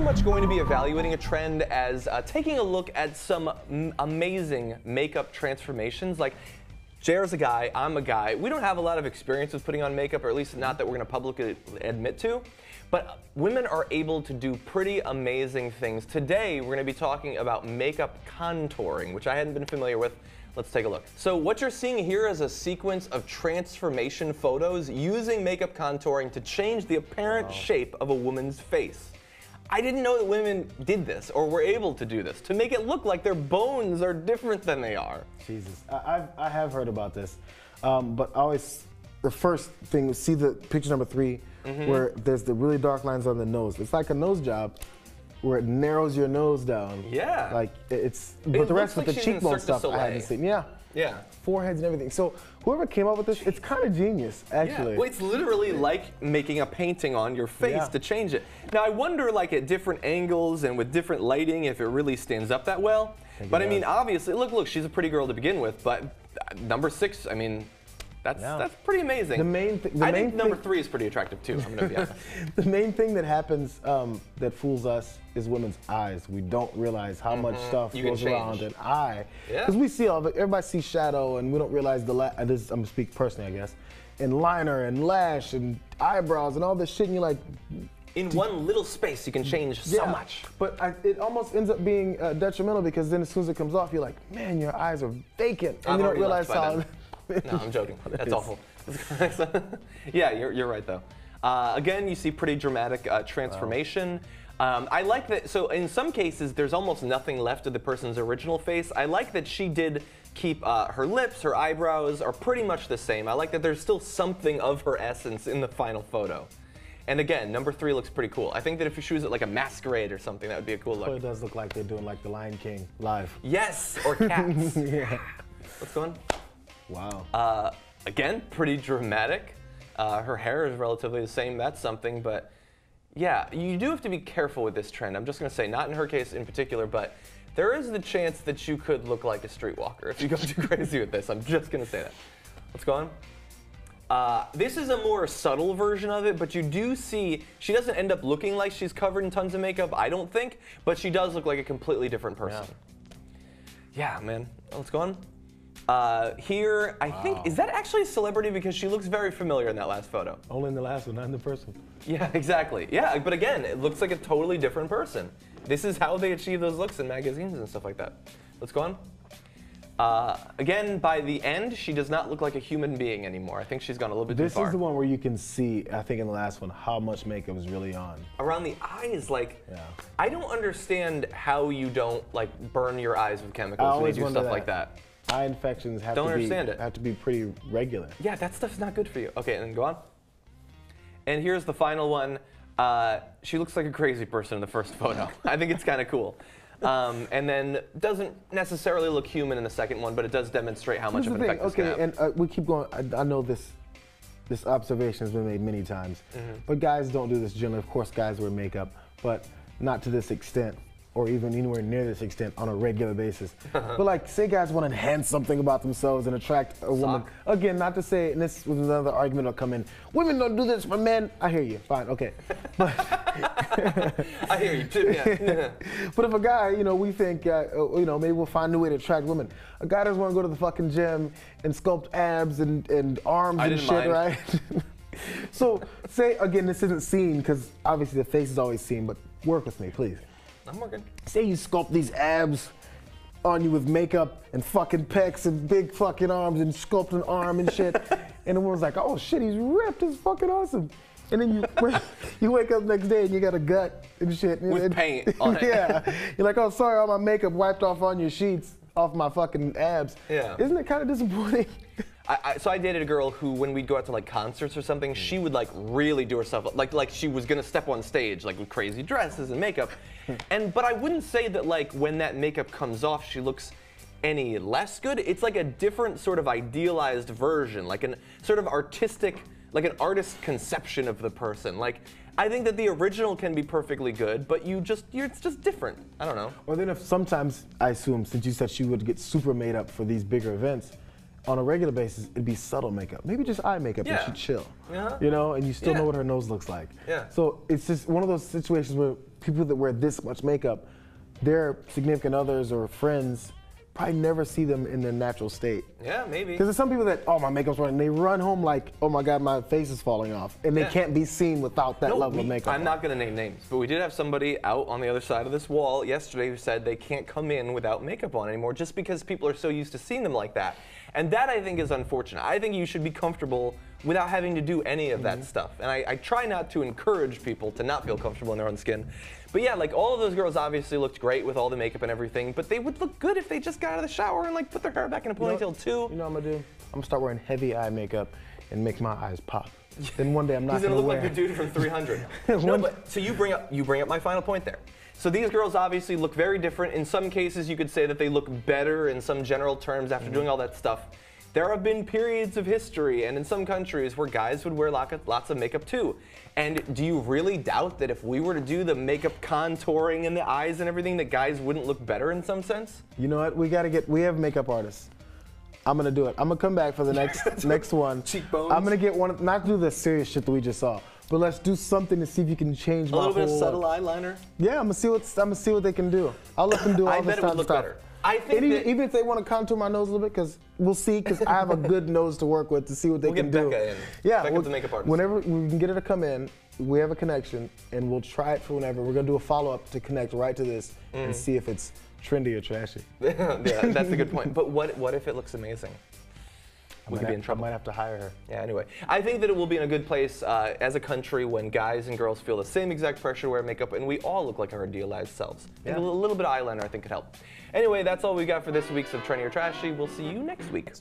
much going to be evaluating a trend as taking a look at some amazing makeup transformations. Like, JR's a guy, I'm a guy. We don't have a lot of experience with putting on makeup, or at least not that we're going to publicly admit to. But women are able to do pretty amazing things. Today, we're going to be talking about makeup contouring, which I hadn't been familiar with. Let's take a look. So what you're seeing here is a sequence of transformation photos using makeup contouring to change the apparent shape of a woman's face. I didn't know that women did this or were able to do this, to make it look like their bones are different than they are. Jesus, I have heard about this, but always the first thing, see the picture number 3, where there's the really dark lines on the nose. It's like a nose job where it narrows your nose down. Yeah. Like it's, but the rest with the cheekbone stuff I haven't seen. Yeah. Yeah. Foreheads and everything. So whoever came up with this, it's kind of genius, actually. Yeah. Well, it's literally like making a painting on your face to change it. Now, I wonder, like, at different angles and with different lighting, if it really stands up that well. But I mean, obviously, look, she's a pretty girl to begin with, but number 6, I mean, that's pretty amazing. I think number 3 is pretty attractive too, I'm gonna be honest. The main thing that happens that fools us is women's eyes. We don't realize how much stuff goes around an eye. Because we see all of it, everybody sees shadow, and we don't realize I'm gonna speak personally, I guess, and liner and lash and eyebrows and all this shit, and you're like, in one little space, you can change so much. But it almost ends up being detrimental, because then as soon as it comes off, you're like, man, your eyes are vacant, and you don't realize how. No, I'm joking. That's awful. Yeah, you're right though. Again, you see pretty dramatic transformation. I like that. So in some cases, there's almost nothing left of the person's original face. I like that she did keep her lips, her eyebrows are pretty much the same. I like that there's still something of her essence in the final photo. And again, number 3 looks pretty cool. I think that if she was at like a masquerade or something, that would be a cool look. Well, it does look like they're doing like the Lion King live. Yes, or Cats. Yeah. What's going on? Wow. Again, pretty dramatic. Her hair is relatively the same, that's something, but yeah, you do have to be careful with this trend. I'm just gonna say, not in her case in particular, but there is the chance that you could look like a streetwalker if you go too crazy with this. I'm just gonna say that. What's going on? This is a more subtle version of it, but you do see, she doesn't end up looking like she's covered in tons of makeup, I don't think, but she does look like a completely different person. Yeah, man. What's going on? Here, I think, is that actually a celebrity? Because she looks very familiar in that last photo. Only in the last one, not in the first one. Yeah, exactly. Yeah, but again, it looks like a totally different person. This is how they achieve those looks in magazines and stuff like that. Let's go on. Again, by the end, she does not look like a human being anymore. I think she's gone a little bit too far. This is the one where you can see, I think in the last one, how much makeup is really on. Around the eyes, like, I don't understand how you don't, like, burn your eyes with chemicals when you do stuff like that. Eye infections have to be pretty regular. Yeah, that stuff's not good for you. Okay, and then go on. And here's the final one. She looks like a crazy person in the first photo. I think it's kind of cool. And then doesn't necessarily look human in the second one, but it does demonstrate how much of an effect this can have. And we keep going. I know this observation has been made many times, but guys don't do this generally. Of course, guys wear makeup, but not to this extent, or even anywhere near this extent on a regular basis. But like, say guys want to enhance something about themselves and attract a woman. Again, not to say, and this was another argument that'll come in, women don't do this for men. I hear you, fine, okay. But I hear you too, yeah. But if a guy, we think, maybe we'll find a new way to attract women. A guy doesn't want to go to the fucking gym and sculpt abs and arms and shit, right? So say, again, this isn't seen, because obviously the face is always seen, but work with me, please. I'm working. Say you sculpt these abs on you with makeup and fucking pecs and big fucking arms and sculpt an arm and shit. And the woman's like, oh shit, he's ripped, it's fucking awesome. And then you wake up next day and you got a gut and shit. With paint on it. Yeah. You're like, oh, sorry, all my makeup wiped off on your sheets, off my fucking abs. Yeah. Isn't it kind of disappointing? So I dated a girl who, when we'd go out to like concerts or something, she would like really do herself up, like she was gonna step on stage like with crazy dresses and makeup, but I wouldn't say that like when that makeup comes off she looks any less good. It's like a different sort of idealized version, like an sort of artistic, like an artist's conception of the person. Like, I think that the original can be perfectly good, but it's just different. I don't know. Or then if sometimes, I assume, since you said she would get super made up for these bigger events, on a regular basis, it'd be subtle makeup. Maybe just eye makeup and she'd chill. And you still know what her nose looks like. Yeah. So it's just one of those situations where people that wear this much makeup, their significant others or friends probably never see them in their natural state. Yeah, maybe. Because there's some people that, oh, my makeup's running. They run home like, oh my God, my face is falling off. And they can't be seen without that level of makeup. I'm not going to name names, but we did have somebody out on the other side of this wall yesterday who said they can't come in without makeup on anymore just because people are so used to seeing them like that. And that, I think, is unfortunate. I think you should be comfortable without having to do any of that stuff. And I try not to encourage people to not feel comfortable in their own skin. But yeah, like all of those girls obviously looked great with all the makeup and everything, but they would look good if they just got out of the shower and like put their hair back in a ponytail too. You know what I'm gonna do? I'm gonna start wearing heavy eye makeup and make my eyes pop. Then one day I'm not He's gonna look wear. like the dude from 300. No, but so you bring up my final point there. So these girls obviously look very different. In some cases, you could say that they look better in some general terms after doing all that stuff. There have been periods of history and in some countries where guys would wear lots of makeup too. And do you really doubt that if we were to do the makeup contouring in the eyes and everything, that guys wouldn't look better in some sense? You know what? We have makeup artists. I'm gonna do it. I'm gonna come back for the next one. Cheekbones? I'm gonna get one, not do the serious shit that we just saw, but let's do something to see if you can change my whole A little bit of subtle look. eyeliner? Yeah, I'm gonna see what they can do. I'll let them do all I this bet it type would of look stuff. better. I think Even if they want to contour my nose a little bit, because we'll see, because I have a good nose to work with to see what they can do. We'll get Becca in. Yeah, Becca's the makeup artist. Whenever we can get her to come in, we have a connection, and we'll try it for whenever. We're gonna do a follow-up to connect right to this and see if it's trendy or trashy. Yeah, that's a good point. But what if it looks amazing? We could be in trouble. I might have to hire her. Yeah, anyway. I think that it will be in a good place as a country when guys and girls feel the same exact pressure to wear makeup and we all look like our idealized selves. Yeah. And a little bit of eyeliner I think could help. Anyway, that's all we got for this week's of Trendy or Trashy. We'll see you next week.